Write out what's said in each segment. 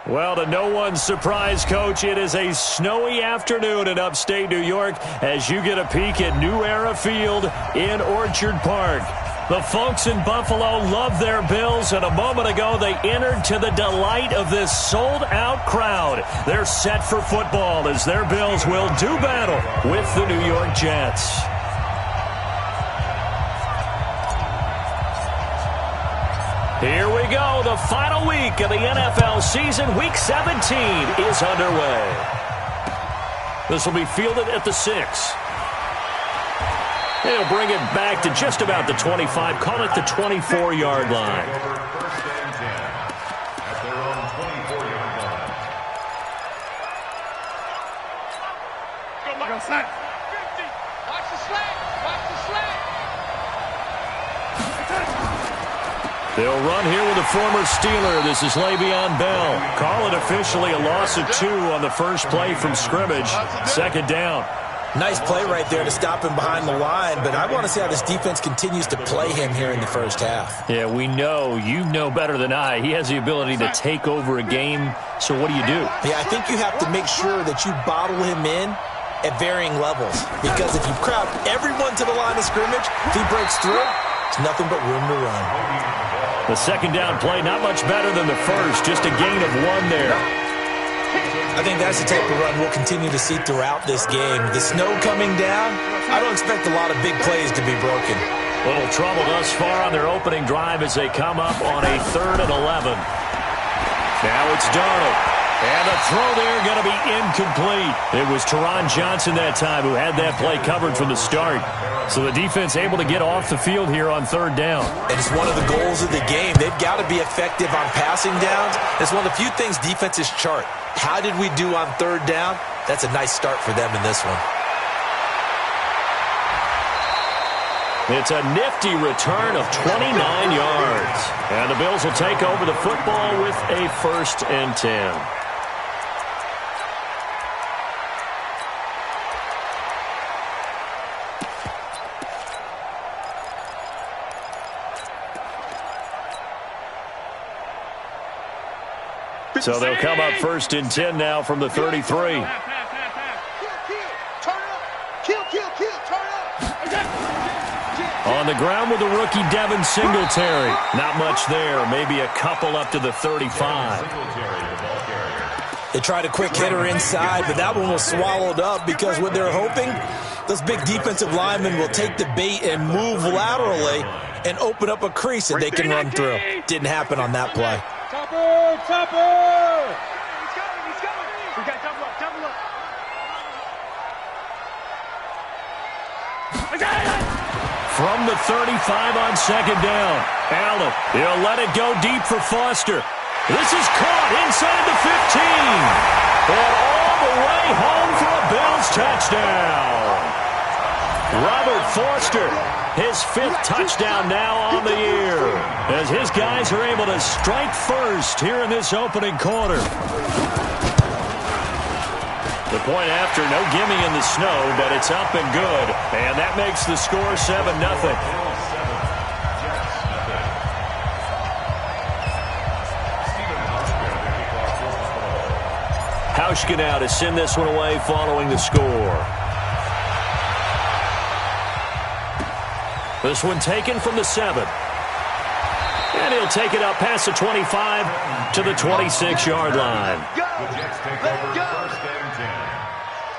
Well, to no one's surprise, Coach, it is a snowy afternoon in upstate New York as you get a peek at New Era Field in Orchard Park. The folks in Buffalo love their Bills, and a moment ago they entered to the delight of this sold-out crowd. They're set for football as their Bills will do battle with the New York Jets. Here we go. The final week of the NFL season. Week 17 is underway. This will be fielded at the 6. They'll bring it back to just about the 25. Call it the 24-yard line. They'll run here with a former Steeler. This is Le'Veon Bell. Call it officially a loss of 2 on the first play from scrimmage. Second down. Nice play right there to stop him behind the line, but I want to see how this defense continues to play him here in the first half. Yeah, we know. You know better than I. He has the ability to take over a game, so what do you do? Yeah, I think you have to make sure that you bottle him in at varying levels, because if you crowd everyone to the line of scrimmage, if he breaks through, it's nothing but room to run. The second down play, not much better than the first, just a gain of 1 there. I think that's the type of run we'll continue to see throughout this game. The snow coming down, I don't expect a lot of big plays to be broken. Little trouble thus far on their opening drive as they come up on a 3rd and 11. Now it's Darnold. And the throw there going to be incomplete. It was Taron Johnson that time who had that play covered from the start. So the defense able to get off the field here on 3rd down. And it's one of the goals of the game. They've got to be effective on passing downs. It's one of the few things defenses chart. How did we do on 3rd down? That's a nice start for them in this one. It's a nifty return of 29 yards. And the Bills will take over the football with a 1st and 10. So they'll come up 1st and 10 now from the 33. On the ground with the rookie Devin Singletary. Not much there. Maybe a couple up to the 35. They tried a quick hitter inside, but that one was swallowed up because what they're hoping, those big defensive linemen will take the bait and move laterally and open up a crease that they can run through. Didn't happen on that play. Topper! Topper! He's coming! We got double up! From the 35 on 2nd down. Allen, he'll let it go deep for Foster. This is caught inside the 15. And all the way home for a Bills touchdown. Robert Foster, his 5th touchdown now on the year, as his guys are able to strike first here in this opening quarter. The point after, no gimme in the snow, but it's up and good, and that makes the score 7-0. Hauschka now to send this one away following the score. This one taken from the 7. And he'll take it up past the 25 to the 26-yard line. The Jets take over 1st and 10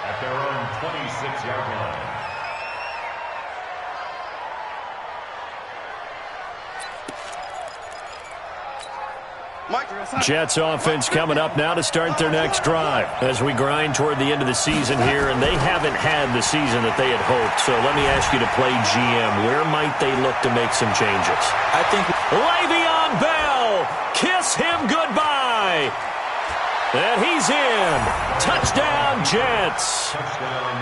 at their own 26-yard line. Jets offense coming up now to start their next drive as we grind toward the end of the season here, and they haven't had the season that they had hoped. So let me ask you to play GM. Where might they look to make some changes? I think Le'Veon Bell, kiss him goodbye. And he's in. Touchdown, Jets.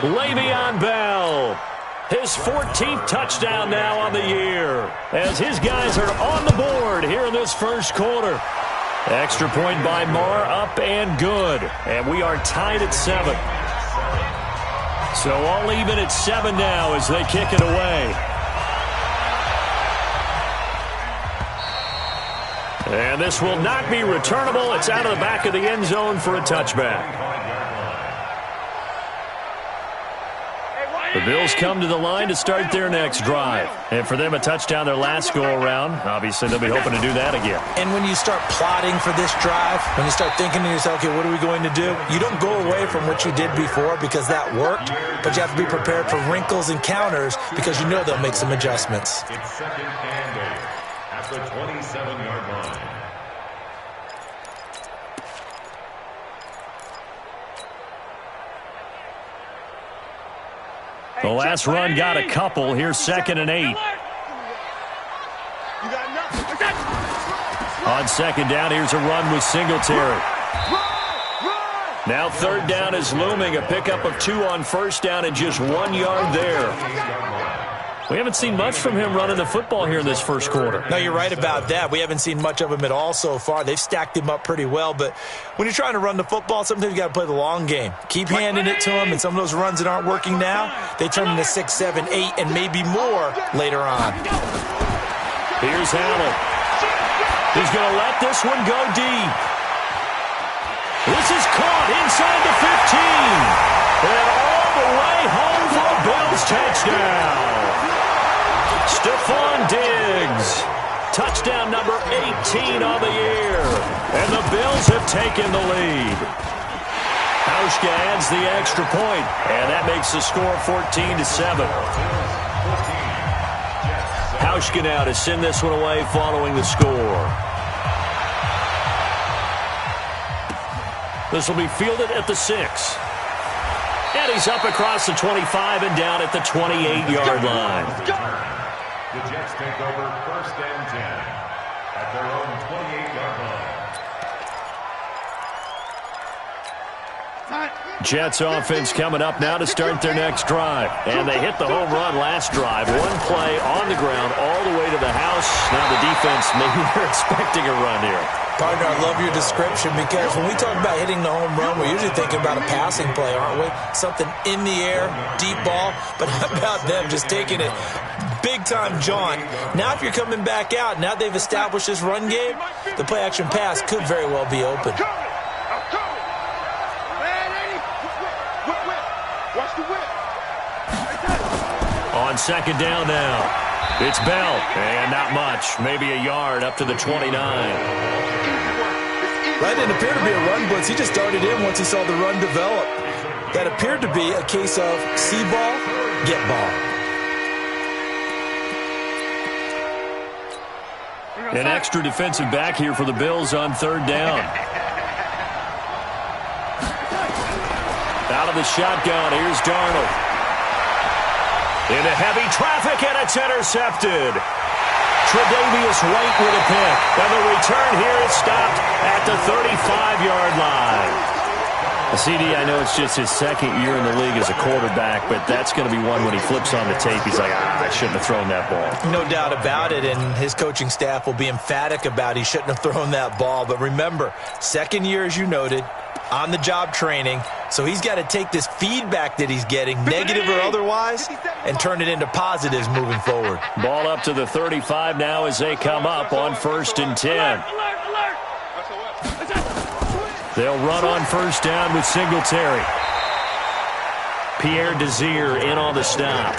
Le'Veon Bell. His 14th touchdown now on the year as his guys are on the board here in this first quarter. Extra point by Marr, up and good. And we are tied at 7. So all even at 7 now as they kick it away. And this will not be returnable. It's out of the back of the end zone for a touchback. The Bills come to the line to start their next drive. And for them, a touchdown their last go-around. Obviously, they'll be hoping to do that again. And when you start plotting for this drive, when you start thinking to yourself, okay, what are we going to do? You don't go away from what you did before because that worked, but you have to be prepared for wrinkles and counters because you know they'll make some adjustments. It's second and 8 at the 27-yard line. The last run got a couple. Here's second and 8. On second down, here's a run with Singletary. Now third down is looming. A pickup of 2 on first down and just 1 yard there. We haven't seen much from him running the football here in this first quarter. No, you're right about that. We haven't seen much of him at all so far. They've stacked him up pretty well, but when you're trying to run the football, sometimes you got to play the long game. Keep handing it to him, and some of those runs that aren't working now, they turn into 6, 7, 8, and maybe more later on. Here's Allen. He's going to let this one go deep. This is caught inside the 15. And all the way home for a Bills touchdown. Stephon Diggs, touchdown number 18 on the year, and the Bills have taken the lead. Hauschka adds the extra point, and that makes the score 14-7. Hauschka now to send this one away following the score. This will be fielded at the 6. And he's up across the 25 and down at the 28-yard line. The Jets take over first and 10 at their own 28-yard line. Jets offense coming up now to start their next drive. And they hit the home run last drive. One play on the ground all the way to the house. Now the defense, maybe they're expecting a run here. Partner, I love your description because when we talk about hitting the home run, we're usually thinking about a passing play, aren't we? Something in the air, deep ball. But how about them just taking it big-time jaunt? Now if you're coming back out, now they've established this run game, the play-action pass could very well be open. On second down now, it's Bell, and not much, maybe a yard up to the 29. That didn't appear to be a run blitz. He just darted in once he saw the run develop. That appeared to be a case of see ball, get ball. An extra defensive back here for the Bills on third down. Out of the shotgun, here's Darnold. Into heavy traffic, and it's intercepted. Tre'Davious White with a pick. And the return here is stopped at the 35-yard line. CD, I know it's just his second year in the league as a quarterback, but that's going to be one when he flips on the tape. He's like, I shouldn't have thrown that ball. No doubt about it, and his coaching staff will be emphatic about he shouldn't have thrown that ball. But remember, second year, as you noted, on-the-job training, so he's got to take this feedback that he's getting, negative or otherwise, and turn it into positives moving forward. Ball up to the 35 now as they come up on first and 10. They'll run on first down with Singletary. Pierre Desir in on the stop.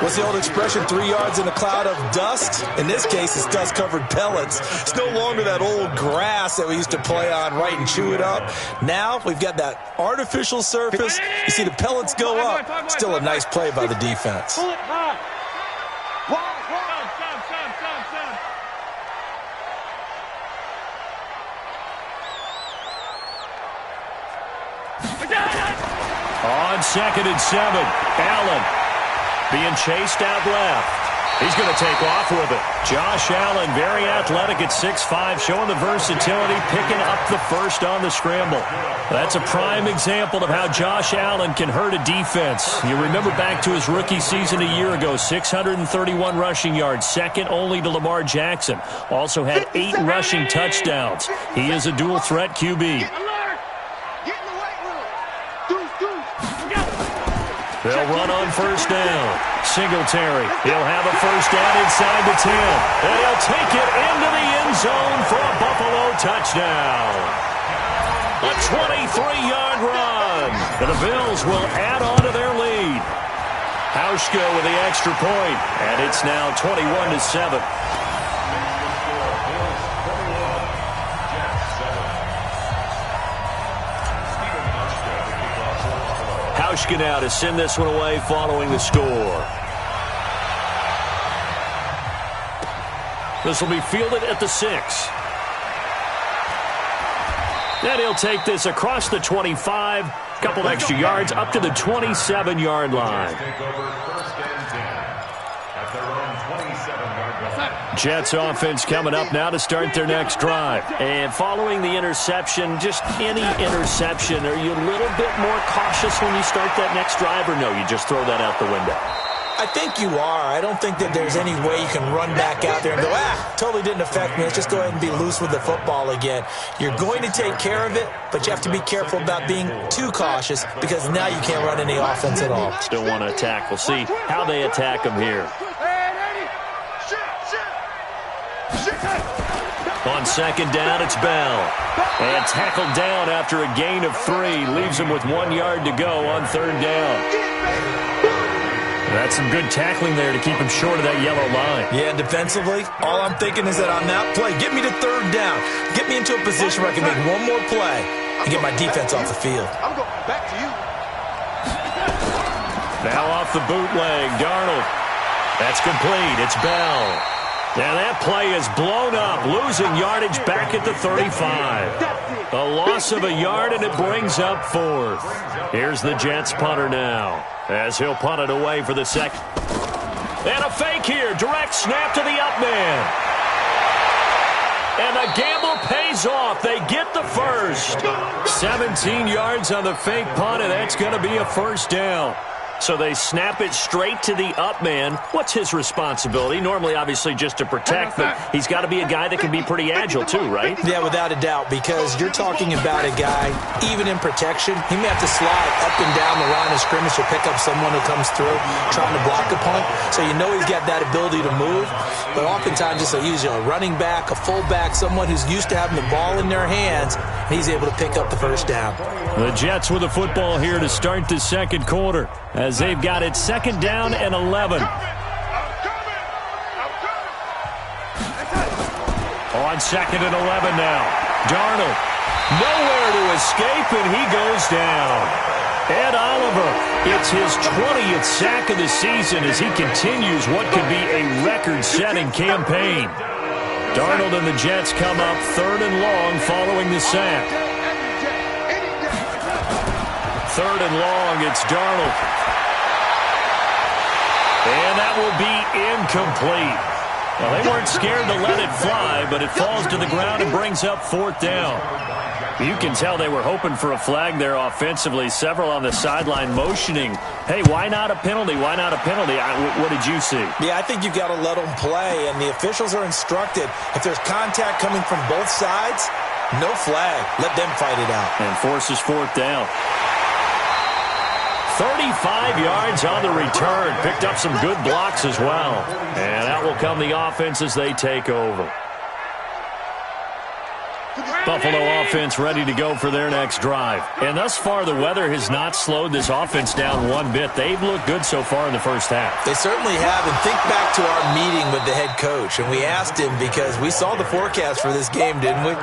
What's the old expression, 3 yards in a cloud of dust? In this case, it's dust-covered pellets. It's no longer that old grass that we used to play on, right, and chew it up. Now we've got that artificial surface. You see the pellets go up. Still a nice play by the defense. On second and 7, Allen being chased out left. He's going to take off with it. Josh Allen, very athletic at 6'5", showing the versatility, picking up the first on the scramble. That's a prime example of how Josh Allen can hurt a defense. You remember back to his rookie season a year ago, 631 rushing yards, second only to Lamar Jackson. Also had 8 rushing touchdowns. He is a dual-threat QB. They'll run on first down. Singletary. He'll have a first down inside the 10. And he'll take it into the end zone for a Buffalo touchdown. A 23-yard run. And the Bills will add on to their lead. Hauschka with the extra point. And it's now 21-7. Hauschka now to send this one away following the score. This will be fielded at the 6. Then he'll take this across the 25, a couple extra yards up to the 27-yard line. Jets offense coming up now to start their next drive. And following the interception, just any interception, are you a little bit more cautious when you start that next drive, or no, you just throw that out the window? I think you are. I don't think that there's any way you can run back out there and go, totally didn't affect me. Let's just go ahead and be loose with the football again. You're going to take care of it, but you have to be careful about being too cautious because now you can't run any offense at all. Still want to attack. We'll see how they attack them here. On second down, it's Bell. And tackled down after a gain of 3. Leaves him with 1 yard to go on third down. That's some good tackling there to keep him short of that yellow line. Yeah, defensively, all I'm thinking is that on that play, get me to third down. Get me into a position where I can make one more play and get my defense off the field. I'm going back to you. Now off the bootleg, Darnold. That's complete. It's Bell. And that play is blown up, losing yardage back at the 35. A loss of a yard, and it brings up 4th. Here's the Jets punter now, as he'll punt it away for the second. And a fake here, direct snap to the up man. And the gamble pays off. They get the first. 17 yards on the fake punt, and that's going to be a first down. So they snap it straight to the up man. What's his responsibility? Normally, obviously, just to protect, but he's got to be a guy that can be pretty agile too, right? Yeah, without a doubt, because you're talking about a guy, even in protection, he may have to slide up and down the line of scrimmage to pick up someone who comes through trying to block a punt. So you know he's got that ability to move, but oftentimes just a running back, a fullback, someone who's used to having the ball in their hands, and he's able to pick up the first down. The Jets with the football here to start the second quarter, as they've got it second down and 11. On second and 11 now. Darnold, nowhere to escape, and he goes down. Ed Oliver, it's his 20th sack of the season as he continues what could be a record-setting campaign. Darnold and the Jets come up third and long following the sack. Third and long, it's Darnold. And that will be incomplete. Well, they weren't scared to let it fly, but it falls to the ground and brings up fourth down. You can tell they were hoping for a flag there offensively. Several on the sideline motioning, hey, why not a penalty? Why not a penalty? What did you see? Yeah, I think you've got to let them play, and the officials are instructed. If there's contact coming from both sides, no flag. Let them fight it out. And forces fourth down. 35 yards on the return. Picked up some good blocks as well. And out will come the offense as they take over. Buffalo offense ready to go for their next drive. And thus far, the weather has not slowed this offense down one bit. They've looked good so far in the first half. They certainly have. And think back to our meeting with the head coach. And we asked him, because we saw the forecast for this game, didn't we?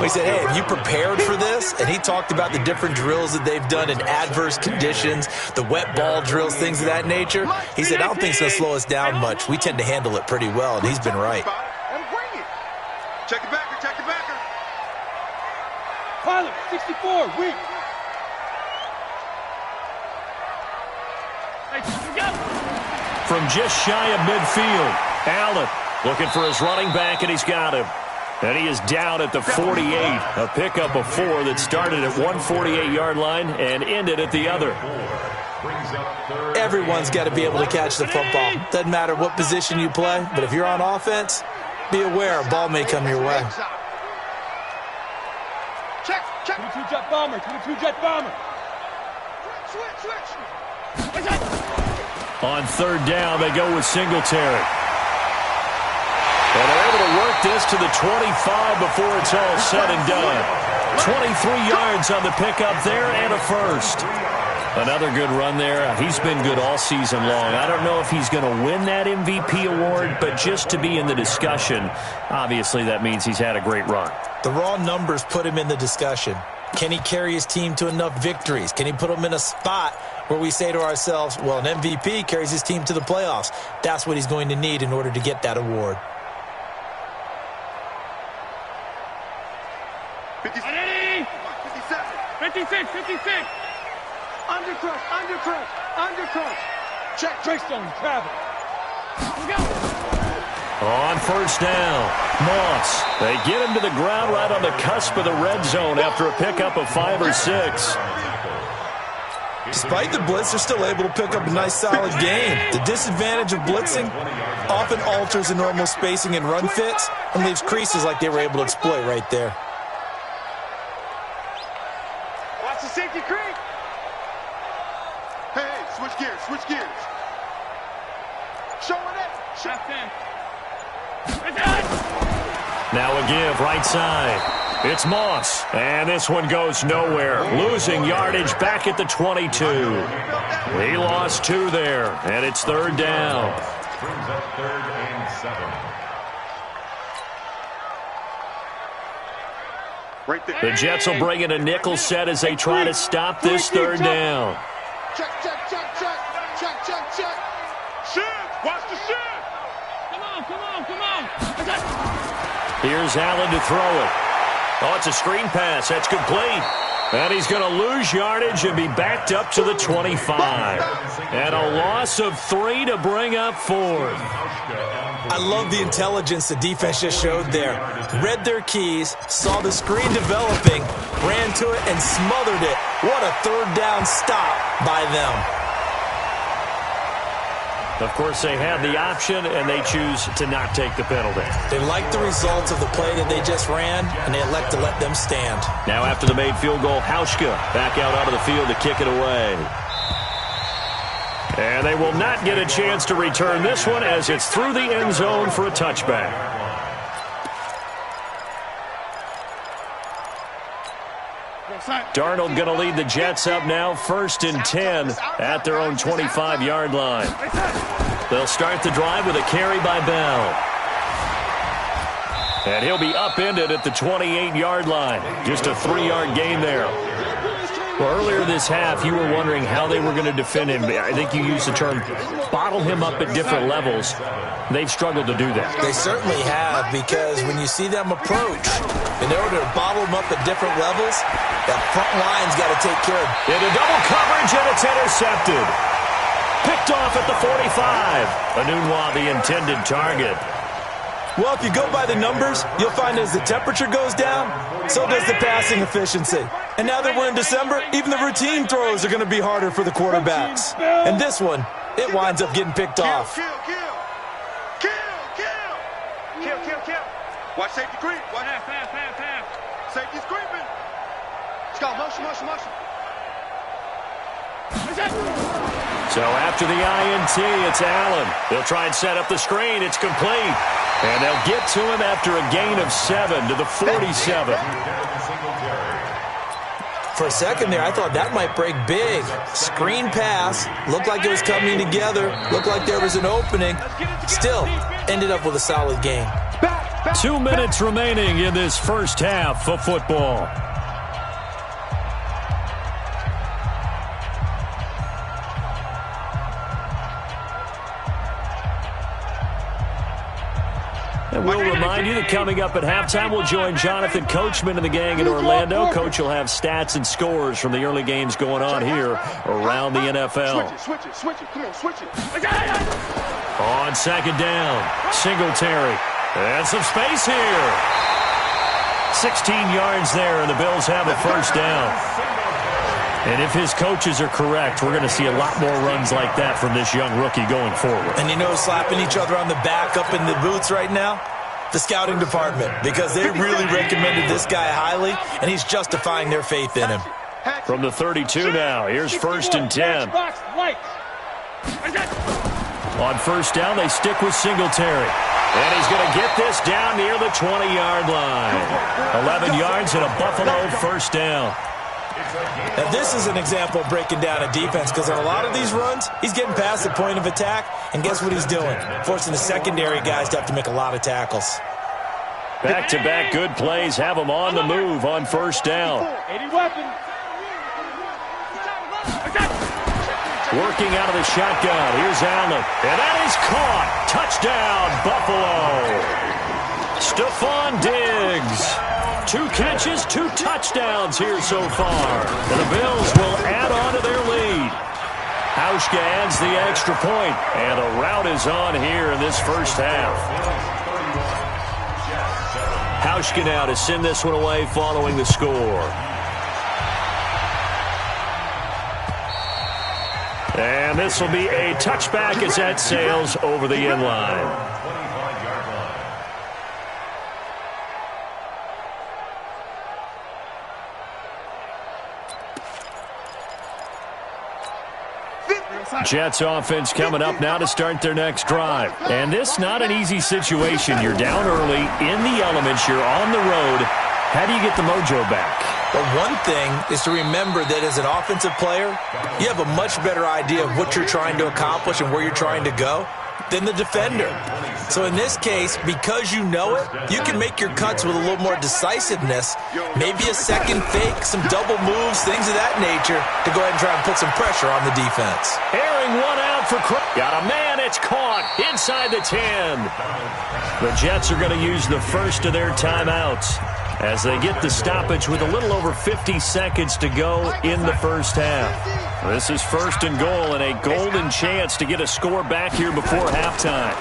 We said, hey, have you prepared for this? And he talked about the different drills that they've done in adverse conditions, the wet ball drills, things of that nature. He said, I don't think it's going to slow us down much. We tend to handle it pretty well, and he's been right. Check the backer, check the backer. Pilot, 64, weak. From just shy of midfield, Allen looking for his running back, and he's got him. And he is down at the 48. A pickup of 4 that started at one 48-yard line and ended at the other. Everyone's got to be able to catch the football. Doesn't matter what position you play, but if you're on offense, be aware a ball may come your way. Check, check. 22 jet bomber, 22 jet bomber. Switch. On third down, they go with Singletary. And they're able to work this to the 25 before it's all said and done. 23 yards on the pickup there and a first. Another good run there. He's been good all season long. I don't know if he's going to win that MVP award, but just to be in the discussion, obviously that means he's had a great run. The raw numbers put him in the discussion. Can he carry his team to enough victories? Can he put them in a spot where we say to ourselves, well, an MVP carries his team to the playoffs. That's what he's going to need in order to get that award. 57. 56. Undercrush. Check, Drake-Stone, travel. Let's go. On first down, Moss. They get him to the ground right on the cusp of the red zone after a pickup of 5 or 6. Despite the blitz, they're still able to pick up a nice, solid gain. The disadvantage of blitzing often alters the normal spacing and run fits and leaves creases like they were able to exploit right there. Watch the safety creep. Hey, switch gears. Showing it. Shot in. Now a give, right side. It's Moss, and this one goes nowhere. Losing yardage back at the 22. He lost 2 there, and it's third down. Brings up 3rd and 7. Right there. The Jets will bring in a nickel set as they try to stop this third down. Check. Shoot. Watch the shoot. Come on. Here's Allen to throw it. Oh, it's a screen pass. That's complete. And he's going to lose yardage and be backed up to the 25. And a loss of 3 to bring up 4th. I love the intelligence the defense just showed there. Read their keys, saw the screen developing, ran to it, and smothered it. What a third down stop by them. Of course, they have the option, and they choose to not take the penalty. They like the results of the play that they just ran, and they elect to let them stand. Now after the made field goal, Hauschka back out onto the field to kick it away. And they will not get a chance to return this one as it's through the end zone for a touchback. Darnold going to lead the Jets up now, 1st and 10 at their own 25-yard line. They'll start the drive with a carry by Bell. And he'll be upended at the 28-yard line. Just a 3-yard gain there. Well, earlier this half, you were wondering how they were going to defend him. I think you used the term bottle him up at different levels. They've struggled to do that. They certainly have, because when you see them approach, in order to bottle them up at different levels, that front line's got to take care of it. Into double coverage, and it's intercepted. Picked off at the 45. Enunwa, the intended target. Well, if you go by the numbers, you'll find as the temperature goes down, so does the passing efficiency. And now that we're in December, even the routine throws are going to be harder for the quarterbacks. And this one, it winds up getting picked off. Kill. Watch safety creep. Watch. Pass. Safety's creeping. Let's go. Motion. So after the INT, it's Allen. They'll try and set up the screen. It's complete. And they'll get to him after a gain of 7 to the 47. For a second there, I thought that might break big. Screen pass. Looked like it was coming together. Looked like there was an opening. Still, ended up with a solid gain. 2 minutes remaining in this first half of football. And we'll remind you that coming up at halftime, we'll join Jonathan Coachman and the gang in Orlando. Coach will have stats and scores from the early games going on here around the NFL. Switch it. Come on, switch it. On second down, Singletary. And some space here. 16 yards there, and the Bills have a first down. And if his coaches are correct, we're going to see a lot more runs like that from this young rookie going forward. And you know, slapping each other on the back up in the boots right now? The scouting department, because they really recommended this guy highly, and he's justifying their faith in him. From the 32 now, here's 1st and 10. Box, On first down, they stick with Singletary. And he's going to get this down near the 20-yard line. 11 yards and a Buffalo first down. Now, this is an example of breaking down a defense because on a lot of these runs, he's getting past the point of attack, and guess what he's doing? Forcing the secondary guys to have to make a lot of tackles. Back-to-back good plays have them on the move on first down. Working out of the shotgun. Here's Allen. And that is caught. Touchdown, Buffalo. Stephon Diggs. 2 catches, 2 touchdowns here so far. And the Bills will add on to their lead. Hauschka adds the extra point. And a rout is on here in this first half. Hauschka now to send this one away following the score. And this will be a touchback as that sails over the end line. Jets offense coming up now to start their next drive. And this not an easy situation. You're down early, in the elements, you're on the road. How do you get the mojo back? But one thing is to remember that as an offensive player, you have a much better idea of what you're trying to accomplish and where you're trying to go than the defender. So in this case, because you know it, you can make your cuts with a little more decisiveness, maybe a second fake, some double moves, things of that nature, to go ahead and try and put some pressure on the defense. Airing one out for got a man, it's caught inside the 10. The Jets are going to use the first of their timeouts as they get the stoppage with a little over 50 seconds to go in the first half. This is first and goal and a golden chance to get a score back here before halftime.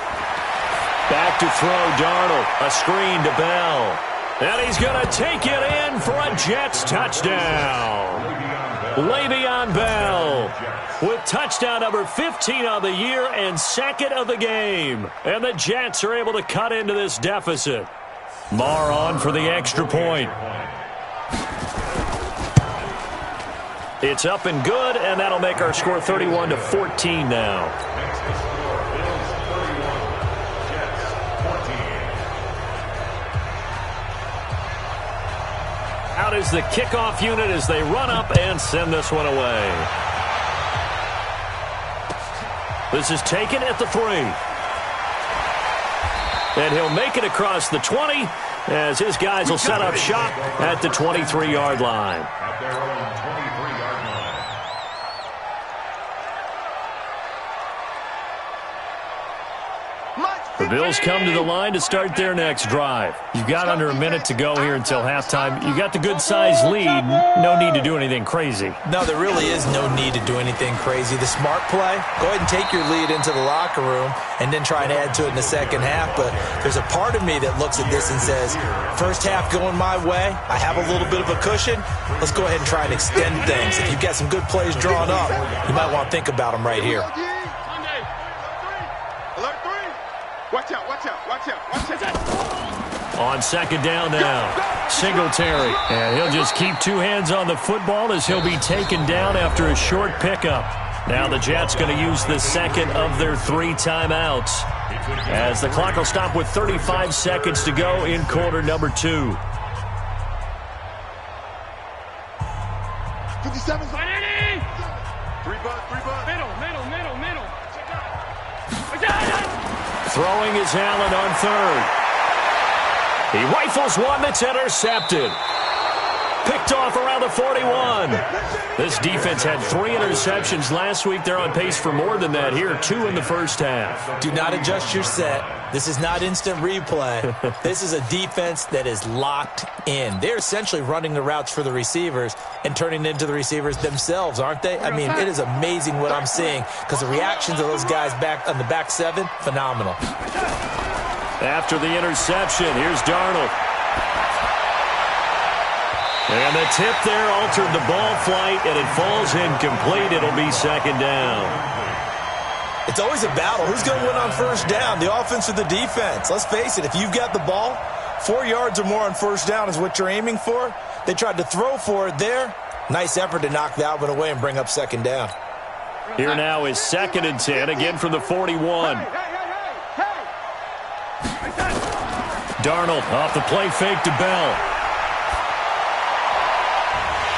Back to throw, Darnold. A screen to Bell. And he's going to take it in for a Jets touchdown. Le'Veon Bell with touchdown number 15 of the year and second of the game. And the Jets are able to cut into this deficit. Marr on for the extra point. It's up and good, and that'll make our score 31-14 now. Out is the kickoff unit as they run up and send this one away. This is taken at the 3. And he'll make it across the 20 as his guys will set up shop at the 23-yard line. At their own 23-yard line. The Bills come to the line to start their next drive. You've got under a minute to go here until halftime. You got the good-sized lead. No need to do anything crazy. No, there really is no need to do anything crazy. The smart play, go ahead and take your lead into the locker room and then try and add to it in the second half. But there's a part of me that looks at this and says, first half going my way, I have a little bit of a cushion. Let's go ahead and try and extend things. If you've got some good plays drawn up, you might want to think about them right here. Watch out, watch out, watch out, watch out. On second down now, Singletary. And he'll just keep 2 hands on the football as he'll be taken down after a short pickup. Now the Jets going to use the second of their 3 timeouts as the clock will stop with 35 seconds to go in quarter number 2. 57. 3 bucks, 3 bucks. Middle. Throwing is Allen on third. He rifles one that's intercepted. Picked off around the 41. This defense had 3 interceptions last week. They're on pace for more than that here, 2 in the first half. Do not adjust your set. This is not instant replay. This is a defense that is locked in. They're essentially running the routes for the receivers and turning into the receivers themselves, aren't they? I mean, it is amazing what I'm seeing because the reactions of those guys back on the back 7, phenomenal. After the interception, here's Darnold. And the tip there altered the ball flight, and it falls incomplete. It'll be second down. It's always a battle. Who's going to win on first down, the offense or the defense? Let's face it, if you've got the ball, 4 yards or more on first down is what you're aiming for. They tried to throw for it there. Nice effort to knock that one away and bring up second down. Here now is 2nd and 10, again from the 41. Darnold off the play fake to Bell.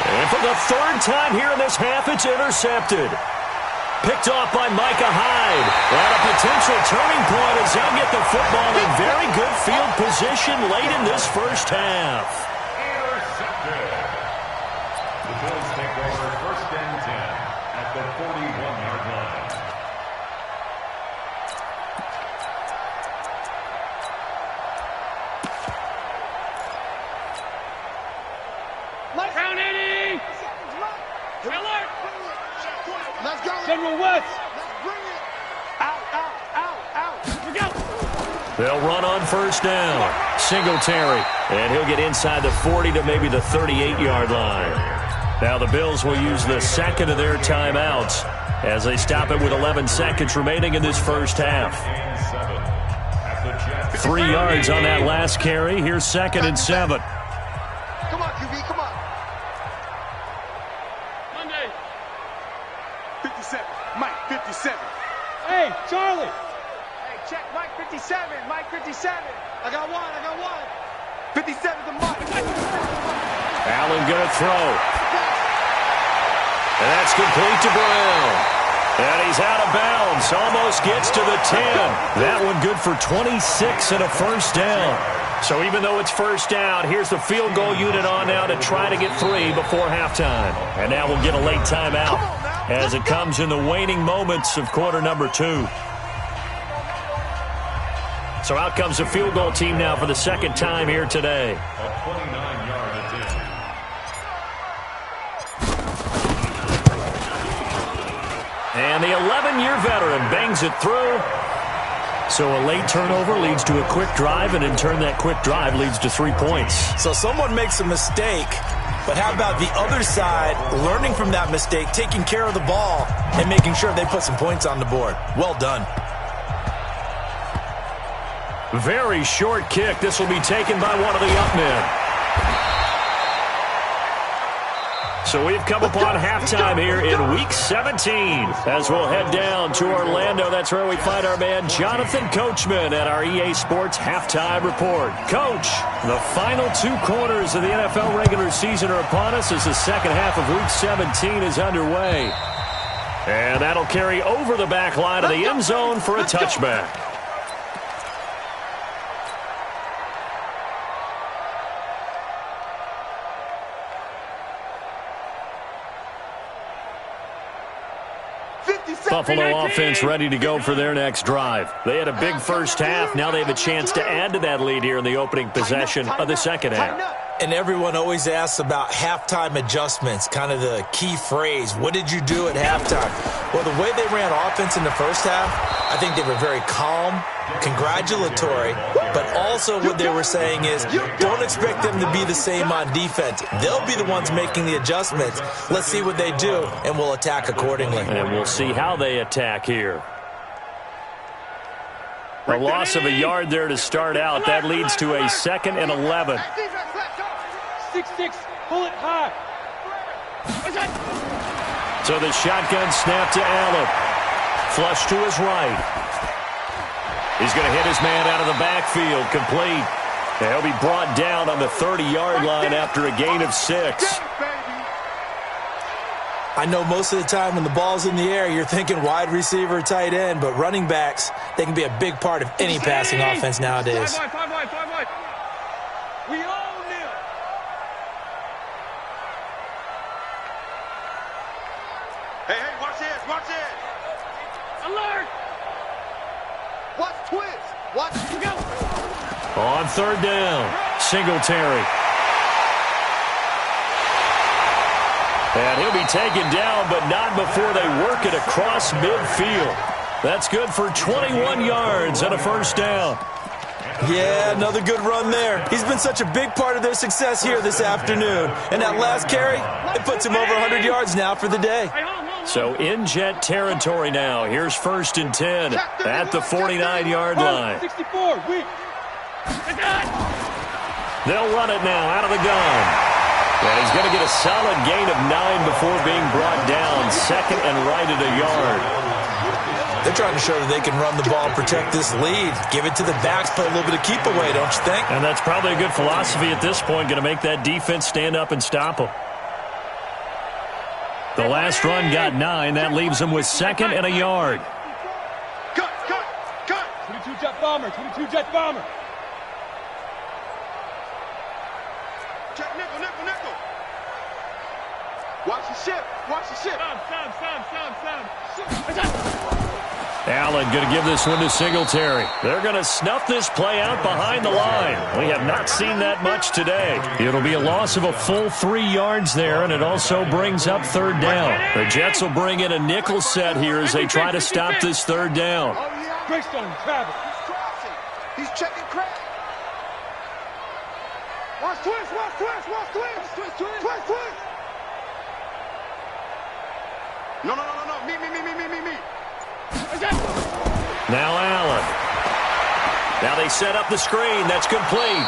And for the 3rd time here in this half, it's intercepted. Picked off by Micah Hyde. And a potential turning point as they'll get the football in very good field position late in this first half. Intercepted. The Bills take over 1st and 10 at the 41-yard line. Count 80! Alert! Let's go. General West! Bring it. Out. We go! They'll run on 1st down. Singletary. And he'll get inside the 40 to maybe the 38-yard line. Now the Bills will use the 2nd of their timeouts as they stop it with 11 seconds remaining in this first half. 3 yards on that last carry. Here's 2nd and 7. Come on, QB, come on. Monday! 57. Mike, 57. Hey, Charlie! Hey, check Mike 57. Mike 57. I got one. 57 to Mike. Allen gonna throw. And that's complete to Brown. And he's out of bounds. Almost gets to the 10. That one good for 26 and a 1st down. So even though it's 1st down, here's the field goal unit on now to try to get 3 before halftime. And now we'll get a late timeout as it comes in the waning moments of quarter number 2. So out comes the field goal team now for the 2nd time here today. A 29-yard attempt. And the 11-year veteran bangs it through. So a late turnover leads to a quick drive, and in turn that quick drive leads to 3 points. So someone makes a mistake, but how about the other side learning from that mistake, taking care of the ball, and making sure they put some points on the board? Well done. Very short kick. This will be taken by one of the up men. So we've come upon halftime here in Week 17 as we'll head down to Orlando. That's where we find our man Jonathan Coachman at our EA Sports Halftime Report. Coach, the final 2 quarters of the NFL regular season are upon us as the 2nd half of Week 17 is underway. And that'll carry over the back line of the end zone for a touchback. Buffalo offense ready to go for their next drive. They had a big first half. Now they have a chance to add to that lead here in the opening possession of the 2nd half. And everyone always asks about halftime adjustments, kind of the key phrase. What did you do at halftime? Well, the way they ran offense in the first half, I think they were very calm, congratulatory, but also what they were saying is don't expect them to be the same on defense. They'll be the ones making the adjustments. Let's see what they do, and we'll attack accordingly. And we'll see how they attack here. A loss of a yard there to start out. That leads to a 2nd and 11. 6-6, pull it high. So the shotgun snap to Allen. Flush to his right. He's going to hit his man out of the backfield, complete. And he'll be brought down on the 30-yard line after a gain of 6. I know most of the time when the ball's in the air, you're thinking wide receiver, tight end, but running backs, they can be a big part of any passing offense nowadays. 5 wide. We own him. Hey, watch this. Alert! Watch twins. Watch. Go! On 3rd down, Singletary. And he'll be taken down, but not before they work it across midfield. That's good for 21 yards and a 1st down. Yeah, another good run there. He's been such a big part of their success here this afternoon. And that last carry, it puts him over 100 yards now for the day. So in Jet territory now. Here's 1st and 10 at the 49-yard line. 64, weak. They'll run it now out of the gun. And he's going to get a solid gain of 9 before being brought down. Second and right at a yard. They're trying to show that they can run the ball and protect this lead. Give it to the backs, play a little bit of keep away, don't you think? And that's probably a good philosophy at this point. Going to make that defense stand up and stop them. The last run got 9. That leaves them with second and a yard. Cut. 22 jet bomber. 22 jet bomber. Check nickel. Watch the ship. Allen going to give this one to Singletary. They're going to snuff this play out behind the line. We have not seen that much today. It'll be a loss of a full 3 yards there, and it also brings up third down. The Jets will bring in a nickel set here as they try to stop this third down. Greystone, Travis. He's crossing. He's checking crack. Watch twist. No. Me. Now Allen. Now they set up the screen. That's complete.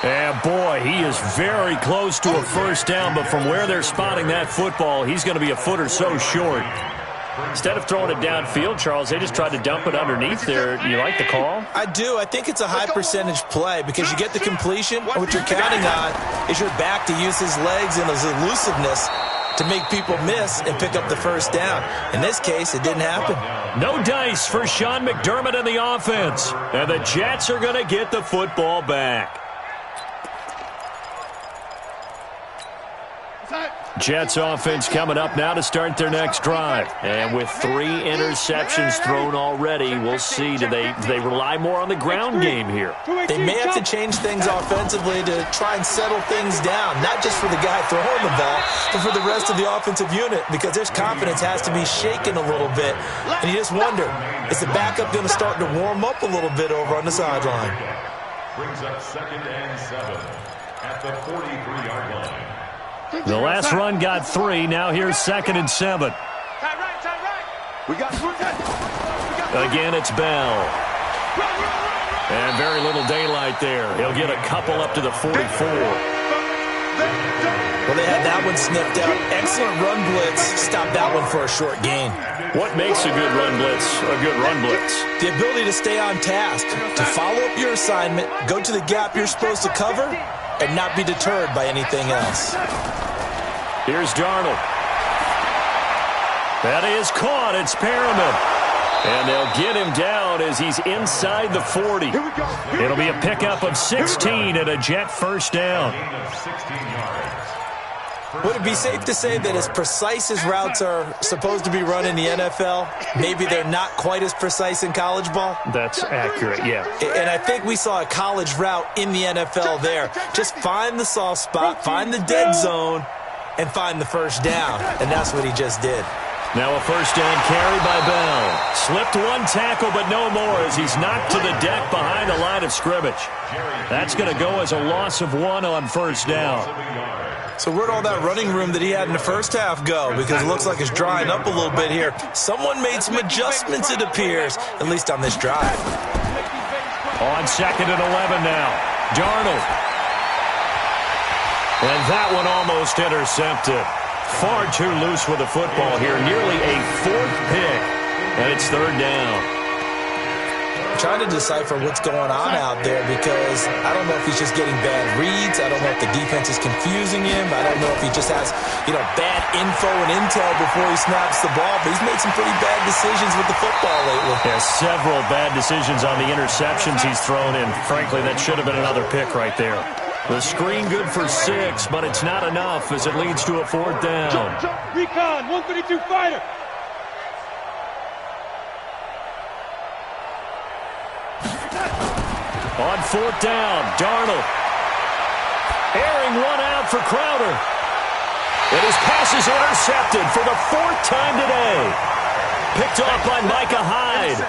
And boy, he is very close to a first down, but from where they're spotting that football, he's going to be a foot or so short. Instead of throwing it downfield, Charles, they just tried to dump it underneath there. Do you like the call? I do. I think it's a high percentage play because you get the completion. What you're counting on is your back to use his legs and his elusiveness to make people miss and pick up the first down. In this case, it didn't happen. No dice for Sean McDermott and the offense. And the Jets are going to get the football back. Jets offense coming up now to start their next drive. And with 3 interceptions thrown already, we'll see. Do they rely more on the ground game here? They may have to change things offensively to try and settle things down, not just for the guy throwing the ball, but for the rest of the offensive unit, because their confidence has to be shaken a little bit. And you just wonder, is the backup going to start to warm up a little bit over on the sideline? Brings up 2nd and 7 at the 43-yard line. The last run got 3. Now here's 2nd and 7. Tie right. We got Again, it's Bell. And very little daylight there. He'll get a couple up to the 44. Well, they had that one sniffed out. Excellent run blitz. Stop that one for a short gain. What makes a good run blitz a good run blitz? The ability to stay on task, to follow up your assignment, go to the gap you're supposed to cover, and not be deterred by anything else. Here's Darnold. That is caught. It's Perriman. And they'll get him down as he's inside the 40. It'll be a pickup of 16 and a Jet first down. Would it be safe to say that as precise as routes are supposed to be run in the NFL, maybe they're not quite as precise in college ball? That's accurate, yeah. And I think we saw a college route in the NFL there. Just find the soft spot, find the dead zone, and find the first down. And that's what he just did. Now a first down carry by Bell. Slipped one tackle, but no more as he's knocked to the deck behind the line of scrimmage. That's going to go as a loss of 1 on first down. So where'd all that running room that he had in the first half go? Because it looks like it's drying up a little bit here. Someone made some adjustments, it appears, at least on this drive. On 2nd and 11 now. Darnold. And that one almost intercepted. Far too loose with the football here. Nearly a 4th pick. And it's 3rd down. I'm trying to decipher what's going on out there because I don't know if he's just getting bad reads. I don't know if the defense is confusing him. I don't know if he just has, bad info and intel before he snaps the ball. But he's made some pretty bad decisions with the football lately. Yeah, several bad decisions on the interceptions he's thrown in. Frankly, that should have been another pick right there. The screen good for 6, but it's not enough as it leads to a 4th down. Jump, recon, 132 fighter. On 4th down, Darnold. Airing one out for Crowder. And his pass is intercepted for the 4th time today. Picked off by Micah Hyde.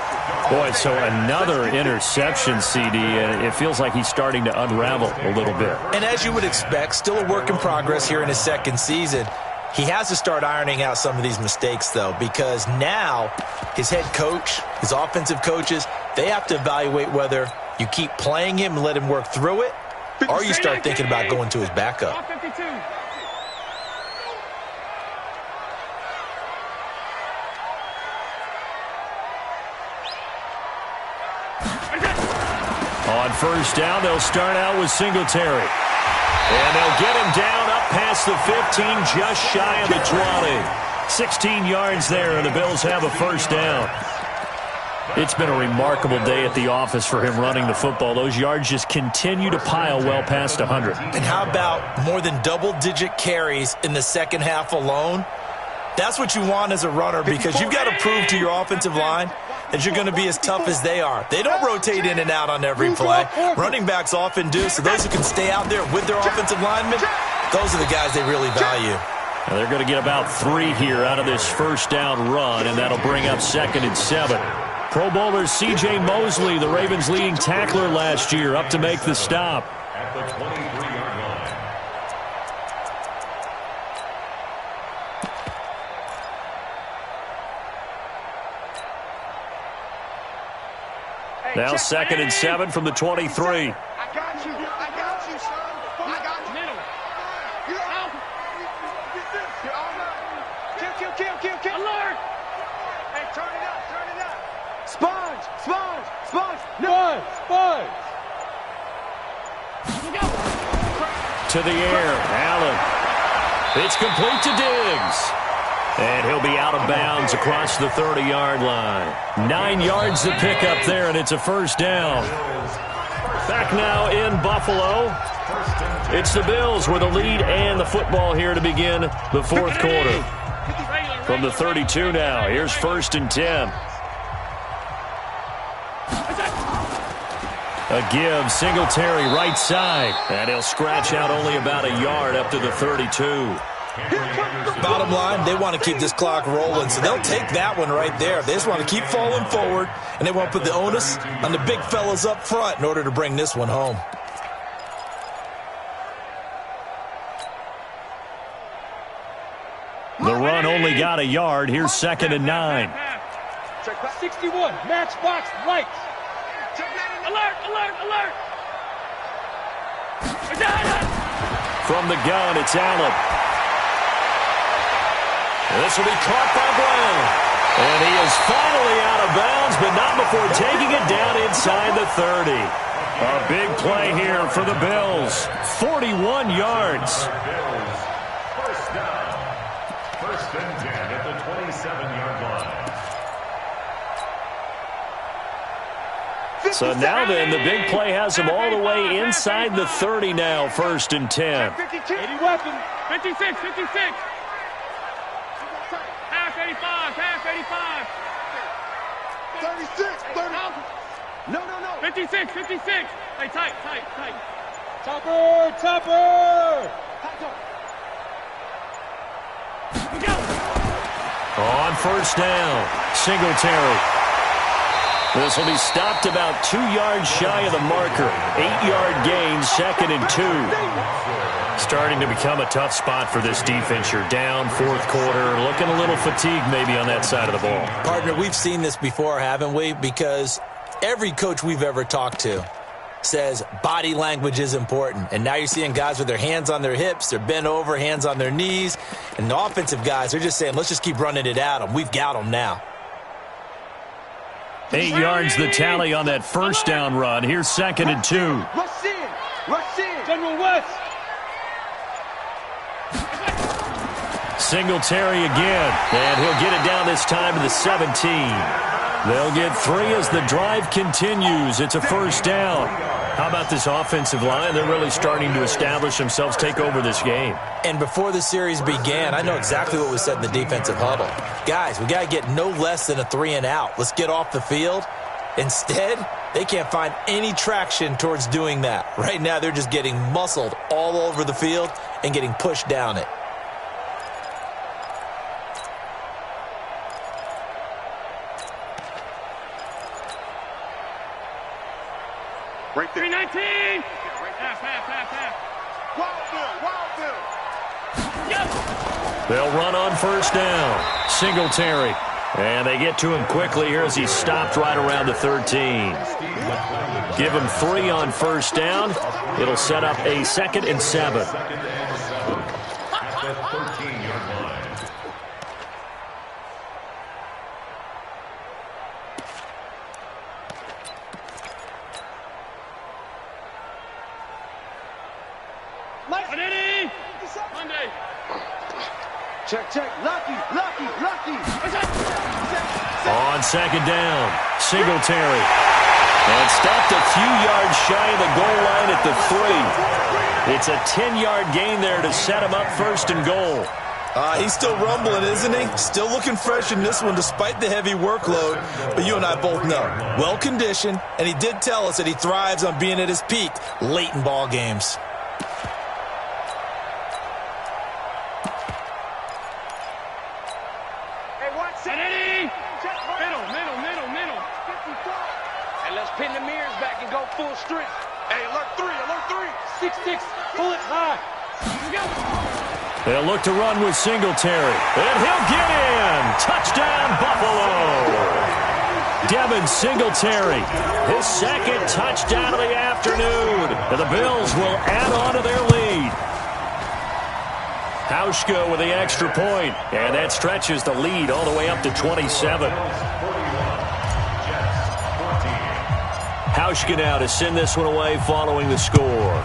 Boy, so another interception, CD, and it feels like he's starting to unravel a little bit. And as you would expect, still a work in progress here in his 2nd season. He has to start ironing out some of these mistakes, though, because now his head coach, his offensive coaches, they have to evaluate whether you keep playing him and let him work through it, or you start thinking about going to his backup. On first down, they'll start out with Singletary. And they'll get him down up past the 15, just shy of the 20. 16 yards there, and the Bills have a first down. It's been a remarkable day at the office for him running the football. Those yards just continue to pile well past 100. And how about more than double-digit carries in the second half alone? That's what you want as a runner, because you've got to prove to your offensive line that you're going to be as tough as they are. They don't rotate in and out on every play. Running backs often do, so those who can stay out there with their offensive linemen, those are the guys they really value. Now they're going to get about 3 here out of this first down run, and that'll bring up 2nd and 7. Pro Bowler C.J. Mosley, the Ravens' leading tackler last year, up to make the stop. At the 23-yard line. Now 2nd and 7 from the 23. I got you, son. I got you. Middle. You're out. You're all right. Kill. Alert! Hey, turn it up. Sponge. No. Sponge. To the air, Allen. It's complete to Diggs. And he'll be out of bounds across the 30-yard line. 9 yards to pick up there, and it's a first down. Back now in Buffalo. It's the Bills with the lead and the football here to begin the fourth quarter. From the 32 now, here's 1st and 10. A give, Singletary right side. And he'll scratch out only about a yard up to the 32. Bottom line, they want to keep this clock rolling, so they'll take that one right there. They just want to keep falling forward, and they want to put the onus on the big fellas up front in order to bring this one home. The run only got a yard. Here's 2nd and 9. 61, matchbox lights. Alert! From the gun, it's Allen. This will be caught by Brown. And he is finally out of bounds, but not before taking it down inside the 30. A big play here for the Bills. 41 yards. First down. 1st and 10 at the 27-yard line. So now then, the big play has him all the way inside the 30 now, 1st and 10. 80 weapon. 56. Half 85. 36. No. 56. Hey, tight. Topper. On first down, Singletary. This will be stopped about 2 yards shy of the marker. 8-yard gain, 2nd and 2. Starting to become a tough spot for this defense. You're down, fourth quarter, looking a little fatigued maybe on that side of the ball. Partner, we've seen this before, haven't we? Because every coach we've ever talked to says body language is important. And now you're seeing guys with their hands on their hips, they're bent over, hands on their knees. And the offensive guys, they're just saying, let's just keep running it at them. We've got them now. 8 yards the tally on that first down run. Here's 2nd and 2. Rush in. General West. Singletary again. And he'll get it down this time to the 17. They'll get 3 as the drive continues. It's a first down. How about this offensive line? They're really starting to establish themselves, take over this game. And before the series began, I know exactly what was said in the defensive huddle. Guys, we got to get no less than a 3 and out. Let's get off the field. Instead, they can't find any traction towards doing that. Right now, they're just getting muscled all over the field and getting pushed down it. Right there. 319. Half. Wild Bill. Yes. They'll run on first down. Singletary. And they get to him quickly here as he stopped right around the 13. Give him 3 on first down. It'll set up a 2nd and 7. At the 13-yard line. Check, check. Lucky. On second down, Singletary. And stopped a few yards shy of the goal line at the 3. It's a 10-yard gain there to set him up first and goal. He's still rumbling, isn't he? Still looking fresh in this one despite the heavy workload. But you and I both know, well-conditioned, and he did tell us that he thrives on being at his peak late in ball games. Hey, watch it. Middle. And let's pin the mirrors back and go full strength. Hey, alert 3. 6-6, pull it high. Let's go. They'll look to run with Singletary. And he'll get in. Touchdown, Buffalo. Devin Singletary, his second touchdown of the afternoon. And the Bills will add on to their lead. Hauschka with the extra point. And that stretches the lead all the way up to 27. Hauschka now to send this one away following the score.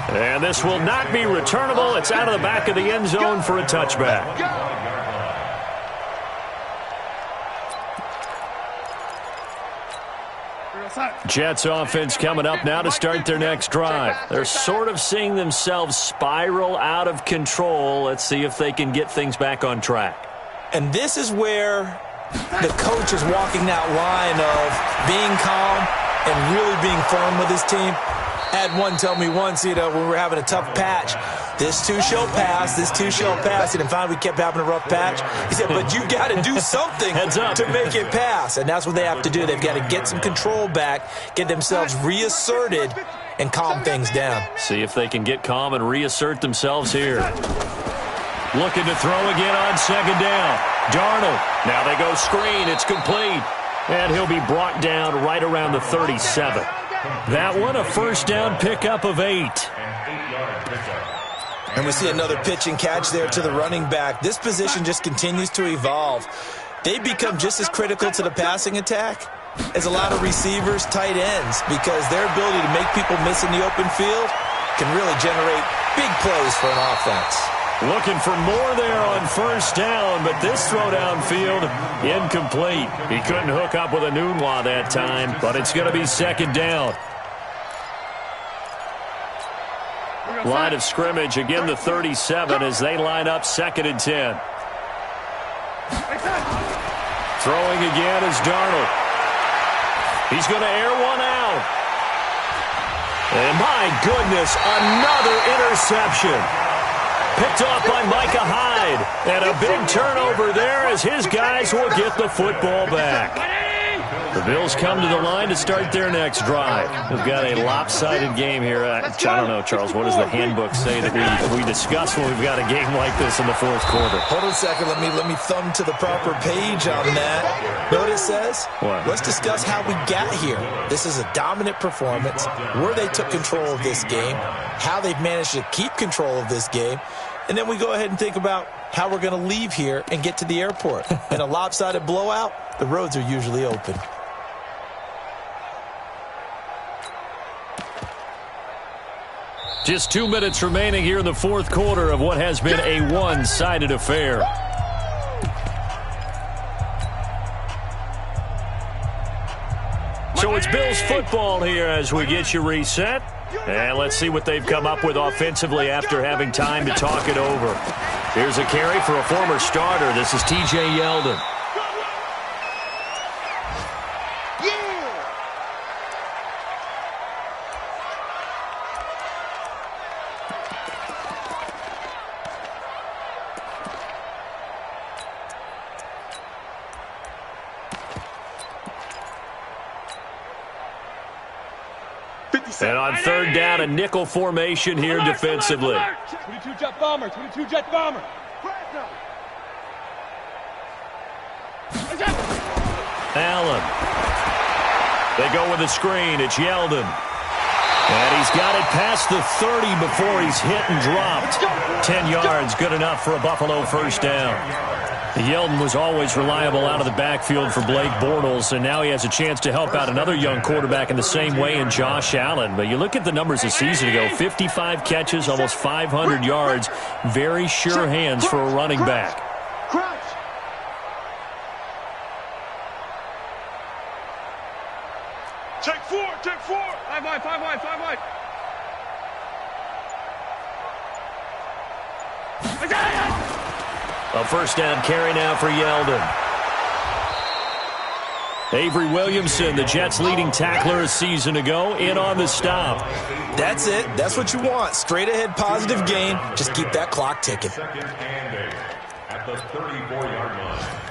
And this will not be returnable. It's out of the back of the end zone for a touchback. Jets offense coming up now to start their next drive. They're sort of seeing themselves spiral out of control. Let's see if they can get things back on track. And this is where the coach is walking that line of being calm and really being firm with his team. I had one tell me once, when we were having a tough patch, this too shall pass, and finally we kept having a rough patch. He said, but you got to do something to make it pass, and that's what they have to do. They've got to get some control back, get themselves reasserted, and calm things down. See if they can get calm and reassert themselves here. Looking to throw again on second down. Darnold. Now they go screen. It's complete. And he'll be brought down right around the 37. That one a first down pickup of 8. And we see another pitch and catch there to the running back. This position just continues to evolve. They become just as critical to the passing attack as a lot of receivers, tight ends, because their ability to make people miss in the open field can really generate big plays for an offense. Looking for more there on first down, but this throw downfield incomplete. He couldn't hook up with a Nunwa that time, but it's going to be second down. Line of scrimmage, again the 37 as they line up second and 10. Throwing again is Darnold. He's going to air one out. And my goodness, another interception. Picked off by Micah Hyde. And a big turnover there as his guys will get the football back. The Bills come to the line to start their next drive. We've got a lopsided game here. I don't know, Charles, what does the handbook say that we discuss when we've got a game like this in the fourth quarter? Hold on a second. Let me thumb to the proper page on that. Know what it says? What? Let's discuss how we got here. This is a dominant performance, where they took control of this game, how they've managed to keep control of this game, and then we go ahead and think about how we're going to leave here and get to the airport. In a lopsided blowout, the roads are usually open. Just 2 minutes remaining here in the fourth quarter of what has been a one-sided affair. So it's Bills football here as we get you reset. And let's see what they've come up with offensively after having time to talk it over. Here's a carry for a former starter. This is T.J. Yeldon. And on third down, a nickel formation here defensively. 22 jet bomber, 22 jet bomber. Allen. They go with a screen. It's Yeldon. And he's got it past the 30 before he's hit and dropped. 10 yards, good enough for a Buffalo first down. Yeldon was always reliable out of the backfield for Blake Bortles, and now he has a chance to help out another young quarterback in the same way in Josh Allen. But you look at the numbers a season ago, 55 catches, almost 500 yards, very sure hands for a running back. Crouch. Take four. 5 wide. A first down carry now for Yeldon. Avery Williamson, the Jets' leading tackler a season ago, in on the stop. That's it. That's what you want. Straight ahead positive gain. Just keep that clock ticking. Second and 8 at the 34-yard line.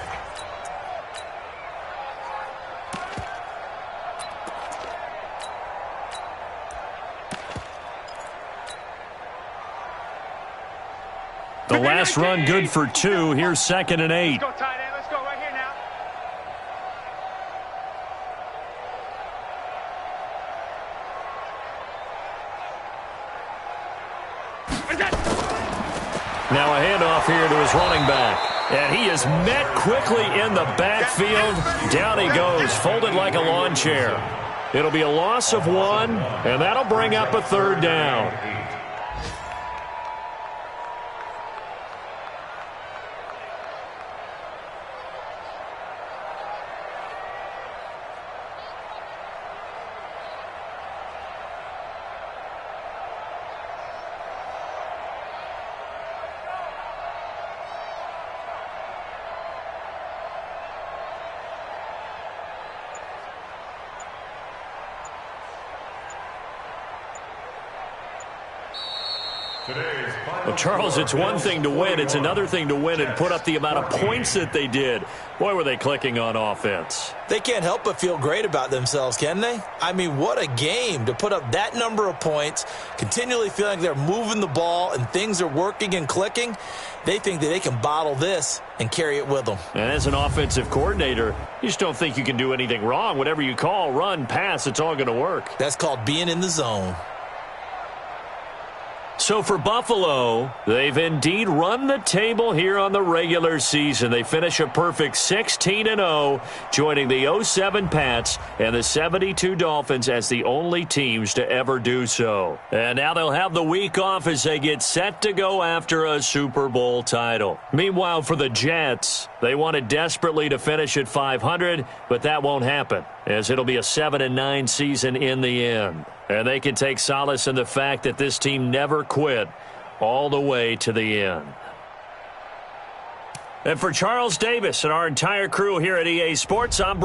The last run good for 2. Here's 2nd and 8. Let's go, tight end. Let's go right here now. Now a handoff here to his running back. And he is met quickly in the backfield. Down he goes, folded like a lawn chair. It'll be a loss of 1, and that'll bring up a 3rd down. Well, Charles, it's one thing to win. It's another thing to win and put up the amount of points that they did. Boy, were they clicking on offense. They can't help but feel great about themselves, can they? I mean, what a game to put up that number of points, continually feeling like they're moving the ball and things are working and clicking. They think that they can bottle this and carry it with them. And as an offensive coordinator, you just don't think you can do anything wrong. Whatever you call, run, pass, it's all going to work. That's called being in the zone. So for Buffalo, they've indeed run the table here on the regular season. They finish a perfect 16-0, joining the 07 Pats and the 72 Dolphins as the only teams to ever do so. And now they'll have the week off as they get set to go after a Super Bowl title. Meanwhile, for the Jets, they wanted desperately to finish at 500, but that won't happen, as it'll be a 7-9 season in the end. And they can take solace in the fact that this team never quit all the way to the end. And for Charles Davis and our entire crew here at EA Sports, I'm